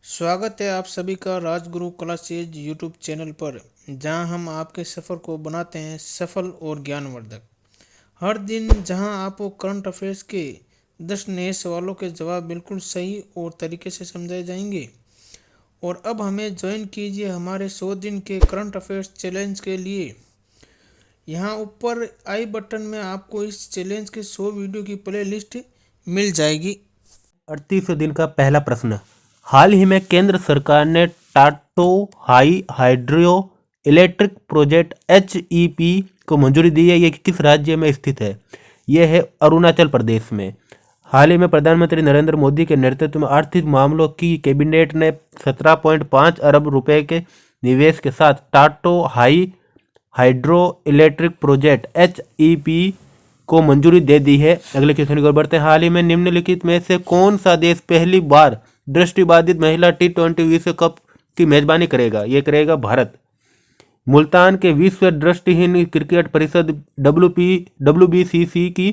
स्वागत है आप सभी का राजगुरु क्लासेज यूट्यूब चैनल पर, जहां हम आपके सफ़र को बनाते हैं सफल और ज्ञानवर्धक। हर दिन जहां आपको करंट अफेयर्स के 10 नए सवालों के जवाब बिल्कुल सही और तरीके से समझाए जाएंगे। और अब हमें ज्वाइन कीजिए हमारे 100 दिन के करंट अफेयर्स चैलेंज के लिए। यहाँ ऊपर आई बटन में आपको इस चैलेंज के 100 वीडियो की प्ले लिस्ट मिल जाएगी। 38 दिन का पहला प्रश्न। हाल ही में केंद्र सरकार ने टाटो हाई हाइड्रो इलेक्ट्रिक प्रोजेक्ट HEP को मंजूरी दी है। ये किस राज्य में स्थित है? यह है अरुणाचल प्रदेश में। हाल ही में प्रधानमंत्री नरेंद्र मोदी के नेतृत्व में आर्थिक मामलों की कैबिनेट ने 17.5 अरब रुपए के निवेश के साथ टाटो हाई हाइड्रो इलेक्ट्रिक प्रोजेक्ट HEP को मंजूरी दे दी है। अगले क्वेश्चन की ओर बढ़ते हैं। हाल ही में निम्नलिखित में से कौन सा देश पहली बार दृष्टिबाधित महिला T20 विश्व कप की मेजबानी करेगा? ये करेगा भारत। मुल्तान के विश्व दृष्टिहीन क्रिकेट परिषद WBCC की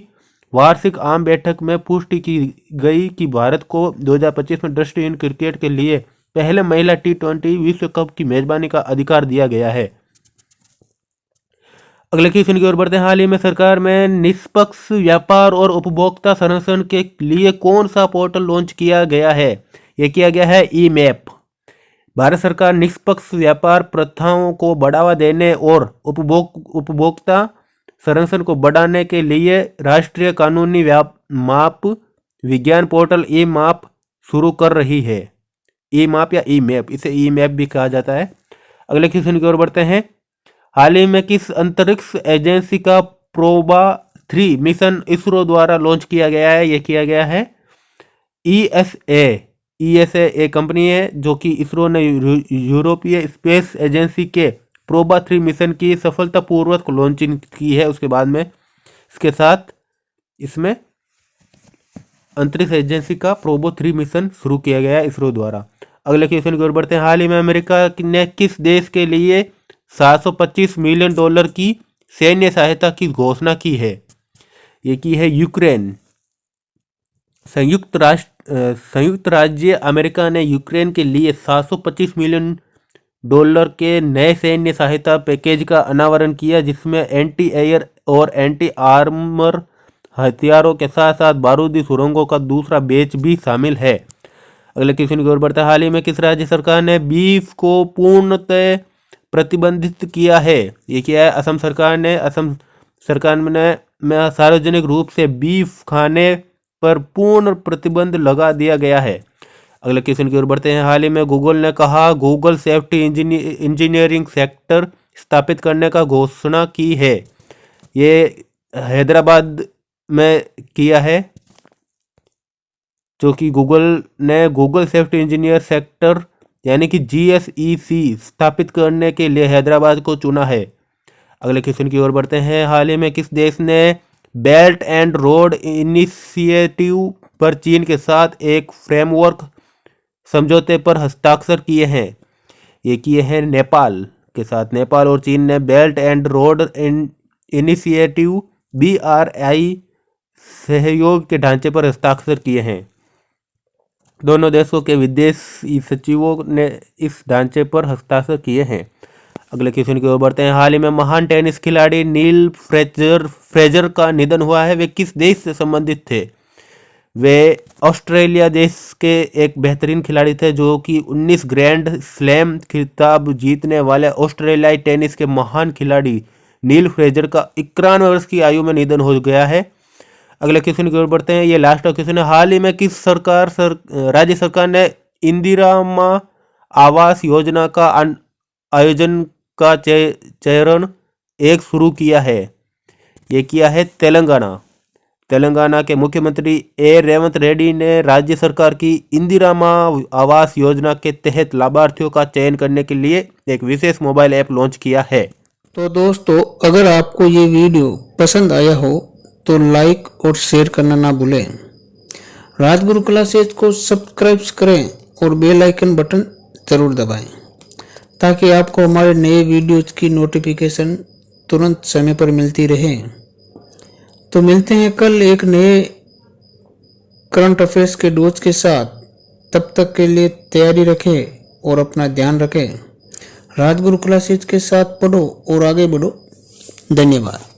वार्षिक आम बैठक में पुष्टि की गई कि भारत को 2025 में दृष्टिहीन क्रिकेट के लिए पहले महिला T20 विश्व कप की मेजबानी का अधिकार दिया गया है। अगले क्वेश्चन की ओर बढ़ते हैं। हाल ही में सरकार में निष्पक्ष व्यापार और उपभोक्ता संरक्षण के लिए कौन सा पोर्टल लॉन्च किया गया है? यह किया गया है ई-मैप। भारत सरकार निष्पक्ष व्यापार प्रथाओं को बढ़ावा देने और उपभोक्ता संरक्षण को बढ़ाने के लिए राष्ट्रीय कानूनी माप विज्ञान पोर्टल ई-माप शुरू कर रही है। ई-माप या ई-मैप, इसे ई-मैप भी कहा जाता है। अगले क्वेश्चन की ओर बढ़ते हैं। हाल ही में किस अंतरिक्ष एजेंसी का प्रोबा 3 मिशन इसरो द्वारा लॉन्च किया गया है? यह किया गया है ESA एक कंपनी है जो कि इसरो ने यूरोपीय स्पेस एजेंसी के प्रोबा 3 मिशन की सफलतापूर्वक लॉन्चिंग की है। उसके बाद में इसके साथ इसमें अंतरिक्ष एजेंसी का प्रोबा 3 मिशन शुरू किया गया है इसरो द्वारा। अगले क्वेश्चन की ओर बढ़ते हैं। हाल ही में अमेरिका ने किस देश के लिए $725 मिलियन की सैन्य सहायता की घोषणा की है? ये की है यूक्रेन। संयुक्त राज्य अमेरिका ने यूक्रेन के लिए $725 मिलियन के नए सैन्य सहायता पैकेज का अनावरण किया, जिसमें एंटी एयर और एंटी आर्मर हथियारों के साथ साथ बारूदी सुरंगों का दूसरा बैच भी शामिल है। अगले क्वेश्चन की ओर बढ़ते हैं। हाल ही में किस राज्य सरकार ने बीफ को पूर्णतः प्रतिबंधित किया है? ये क्या है? असम सरकार ने। असम सरकार में सार्वजनिक रूप से बीफ खाने पर पूर्ण प्रतिबंध लगा दिया गया है। अगले क्वेश्चन की ओर बढ़ते हैं। हाल ही में गूगल ने कहा गूगल सेफ्टी इंजीनियरिंग सेक्टर स्थापित करने का घोषणा की है। ये हैदराबाद में किया है, जो कि गूगल ने गूगल सेफ्टी इंजीनियर सेक्टर यानी कि GSEC स्थापित करने के लिए हैदराबाद को चुना है। अगले क्वेश्चन की ओर बढ़ते हैं। हाल ही में किस देश ने बेल्ट एंड रोड इनिशिएटिव पर चीन के साथ एक फ्रेमवर्क समझौते पर हस्ताक्षर किए हैं? ये किए हैं नेपाल के साथ। नेपाल और चीन ने belt and road initiative BRI सहयोग के ढांचे पर हस्ताक्षर किए हैं। दोनों देशों के विदेश सचिवों ने इस ढांचे पर हस्ताक्षर किए हैं। अगले क्वेश्चन की ओर बढ़ते हैं। हाल ही में महान टेनिस खिलाड़ी नील फ्रेजर का निधन हुआ है। वे किस देश से संबंधित थे? वे ऑस्ट्रेलिया देश के एक बेहतरीन खिलाड़ी थे, जो कि 19 ग्रैंड स्लैम खिताब जीतने वाले ऑस्ट्रेलियाई टेनिस के महान खिलाड़ी नील फ्रेजर का 91 वर्ष की आयु में निधन हो गया है। अगले क्वेश्चन की ओर बढ़ते हैं। ये लास्ट क्वेश्चन है। हाल ही में किस राज्य सरकार ने इंदिरा आवास योजना का आयोजन का चरण 1 शुरू किया है? ये किया है तेलंगाना के मुख्यमंत्री रेवंत रेड्डी ने राज्य सरकार की इंदिरा आवास योजना के तहत लाभार्थियों का चयन करने के लिए एक विशेष मोबाइल ऐप लॉन्च किया है। तो दोस्तों, अगर आपको ये वीडियो पसंद आया हो तो लाइक और शेयर करना ना भूलें। राजगुरु क्लासेज को सब्सक्राइब करें और बेल आइकन बटन जरूर दबाएं, ताकि आपको हमारे नए वीडियोज की नोटिफिकेशन तुरंत समय पर मिलती रहे। तो मिलते हैं कल एक नए करंट अफेयर्स के डोज के साथ। तब तक के लिए तैयारी रखें और अपना ध्यान रखें। राजगुरु क्लासेज के साथ पढ़ो और आगे बढ़ो। धन्यवाद।